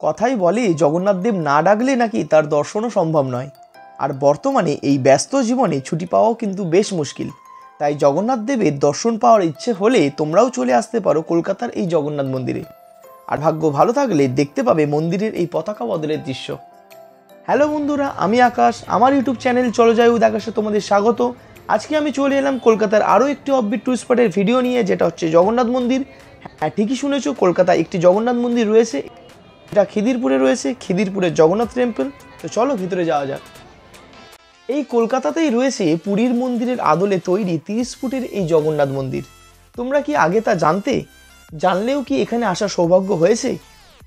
কথাই বলে জগন্নাথ দেব না ডাকলে নাকি তার দর্শনও সম্ভব নয়। আর বর্তমানে এই ব্যস্ত জীবনে ছুটি পাওয়াও কিন্তু বেশ মুশকিল। তাই জগন্নাথ দেবের দর্শন পাওয়ার ইচ্ছে হলে তোমরাও চলে আসতে পারো কলকাতার এই জগন্নাথ মন্দিরে। আর ভাগ্য ভালো থাকলে দেখতে পাবে মন্দিরের এই পতাকা বদলের দৃশ্য। হ্যালো বন্ধুরা, আমি আকাশ, আমার ইউটিউব চ্যানেল চলো যাই উইথ আকাশে তোমাদের স্বাগত। আজকে আমি চলে এলাম কলকাতার আরও একটি অফবিট টুরিস্ট স্পটের ভিডিও নিয়ে, যেটা হচ্ছে জগন্নাথ মন্দির। হ্যাঁ, ঠিকই শুনেছো, কলকাতায় একটি জগন্নাথ মন্দির রয়েছে। এটা খিদিরপুরে রয়েছে, খিদিরপুরের জগন্নাথ টেম্পল। তো চলো ভিতরে যাওয়া যাক। এই কলকাতাতেই রয়েছে পুরীর মন্দিরের আদলে তৈরি 30 ফুটের এই জগন্নাথ মন্দির। তোমরা কি আগে তা জানতে? জানলেও কি এখানে আসার সৌভাগ্য হয়েছে?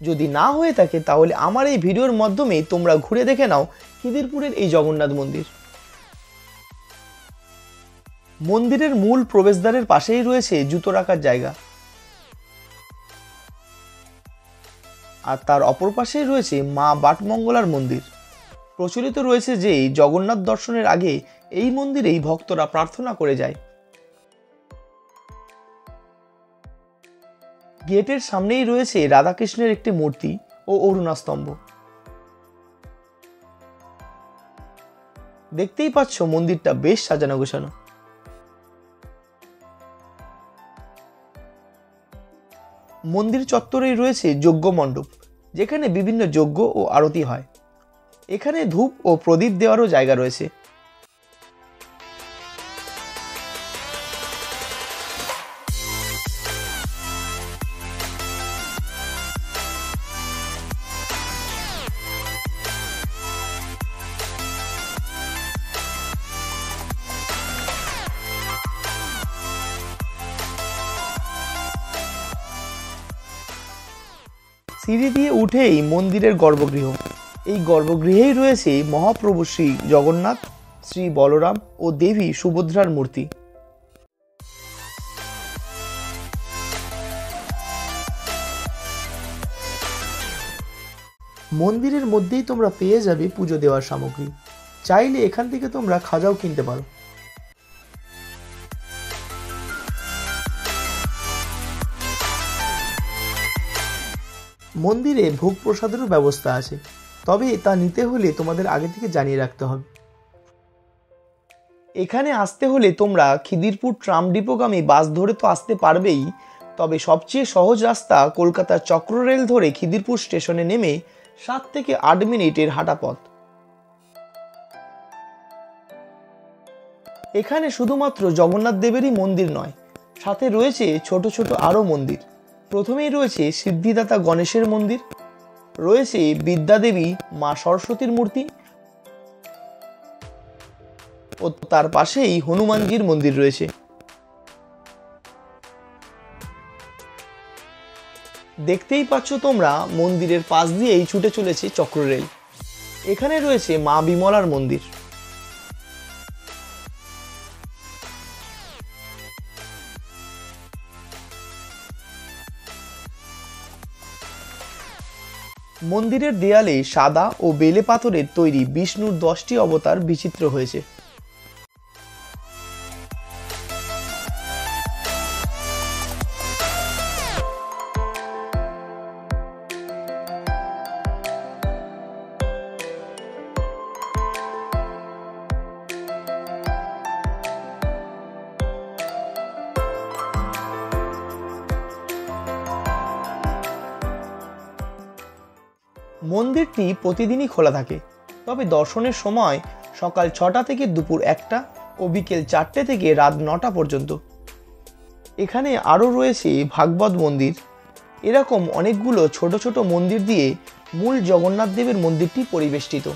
যদি না হয়ে থাকে তাহলে আমার এই ভিডিওর মাধ্যমে তোমরা ঘুরে দেখে নাও খিদিরপুরের এই জগন্নাথ মন্দির। মন্দিরের মূল প্রবেশদ্বারের পাশেই রয়েছে জুতো রাখার জায়গা, আর তার অপর পাশেই রয়েছে মা বাটমঙ্গলার মন্দির। প্রচলিত রয়েছে যে জগন্নাথ দর্শনের আগে এই মন্দিরেই ভক্তরা প্রার্থনা করে যায়। গেটের সামনেই রয়েছে রাধাকৃষ্ণের একটি মূর্তি ও অরুণাস্তম্ভ। দেখতেই পাচ্ছ মন্দিরটা বেশ সাজানো গোছানো। মন্দির চত্বরেই রয়েছে যজ্ঞ মণ্ডপ, যেখানে বিভিন্ন যজ্ঞ ও আরতি হয়। এখানে ধূপ ও প্রদীপ দেওয়ারও জায়গা রয়েছে। সিঁড়ি দিয়ে উঠেই মন্দিরের গর্ভগৃহ। এই গর্ভগৃহেই রয়েছে মহাপ্রভু শ্রী জগন্নাথ, শ্রী বলরাম ও দেবী সুভদ্রার মূর্তি। মন্দিরের মধ্যেই তোমরা পেয়ে যাবে পুজো দেওয়ার সামগ্রী। চাইলে এখান থেকে তোমরা খাজাও কিনতে পারো। মন্দিরে ভোগ প্রসাদেরও ব্যবস্থা আছে, তবে তা নিতে হলে তোমাদের আগে থেকে জানিয়ে রাখতে হবে। এখানে আসতে হলে তোমরা খিদিরপুর ট্রাম ডিপোগামী বাস ধরে তো আসতে পারবেই, তবে সবচেয়ে সহজ রাস্তা কলকাতার চক্র রেল ধরে খিদিরপুর স্টেশনে নেমে 7 থেকে 8 মিনিটের হাঁটা পথ। এখানে শুধুমাত্র জগন্নাথ দেবেরই মন্দির নয়, সাথে রয়েছে ছোট ছোট আরও মন্দির। প্রথমেই রয়েছে সিদ্ধিদাতা গণেশের মন্দির, রয়েছে বিদ্যাদেবী মা সরস্বতীর মূর্তি ও তার পাশেই হনুমানজির মন্দির রয়েছে। দেখতেই পাচ্ছ তোমরা মন্দিরের পাশ দিয়েই ছুটে চলেছে চক্র রেল। এখানে রয়েছে মা বিমলার মন্দির। মন্দিরের দেয়ালে সাদা ও বেলে পাথরের তৈরি বিষ্ণুর 10টি অবতার বিচিত্র হয়েছে। মন্দিরটি প্রতিদিনই খোলা থাকে, তবে দর্শনের সময় সকাল 6টা থেকে দুপুর 1টা ও বিকেল 4টে থেকে রাত 9টা পর্যন্ত। এখানে আরও রয়েছে ভাগবত মন্দির। এরকম অনেকগুলো ছোট ছোট মন্দির দিয়ে মূল জগন্নাথ দেবের মন্দিরটি পরিবেষ্টিত।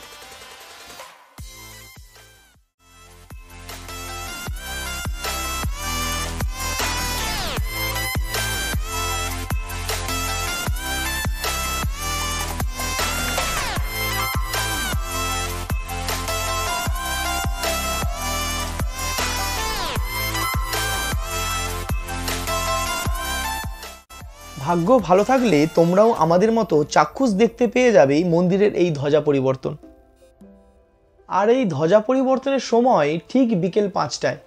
ভাগ্য ভালো থাকলে তোমরাও আমাদের মতো চাক্ষুষ দেখতে পেয়ে যাবে মন্দিরের এই ধ্বজা পরিবর্তন। আর এই ধ্বজা পরিবর্তনের সময় ঠিক বিকেল 5টায়।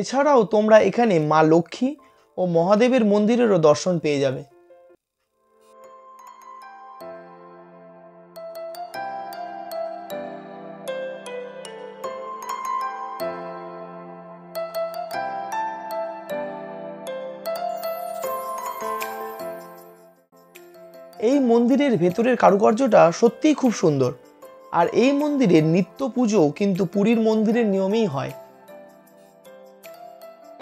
এছাড়াও তোমরা এখানে মা লক্ষ্মী ও মহাদেবের মন্দিরেরও দর্শন পেয়ে যাবে। এই মন্দিরের ভেতরের কারুকার্যটা সত্যিই খুব সুন্দর। আর এই মন্দিরের নিত্য পুজো কিন্তু পুরীর মন্দিরের নিয়মেই হয়।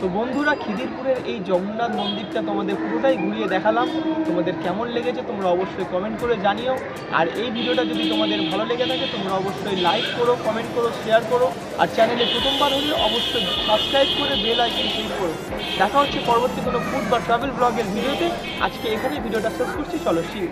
তো বন্ধুরা, খিদিরপুরের এই জগন্নাথ মন্দিরটা তোমাদের পুরোটাই ঘুরিয়ে দেখালাম। তোমাদের কেমন লেগেছে তোমরা অবশ্যই কমেন্ট করে জানিও। আর এই ভিডিওটা যদি তোমাদের ভালো লেগে থাকে তোমরা অবশ্যই লাইক করো, কমেন্ট করো, শেয়ার করো। আর চ্যানেলে প্রথমবার হলে অবশ্যই সাবস্ক্রাইব করে বেল আইকন ক্লিক করো। দেখা হচ্ছে পরবর্তী কোনো ফুড বা ট্রাভেল ব্লগের ভিডিওতে। আজকে এখানেই ভিডিওটা শেষ করছি। চলো, সি ইউ।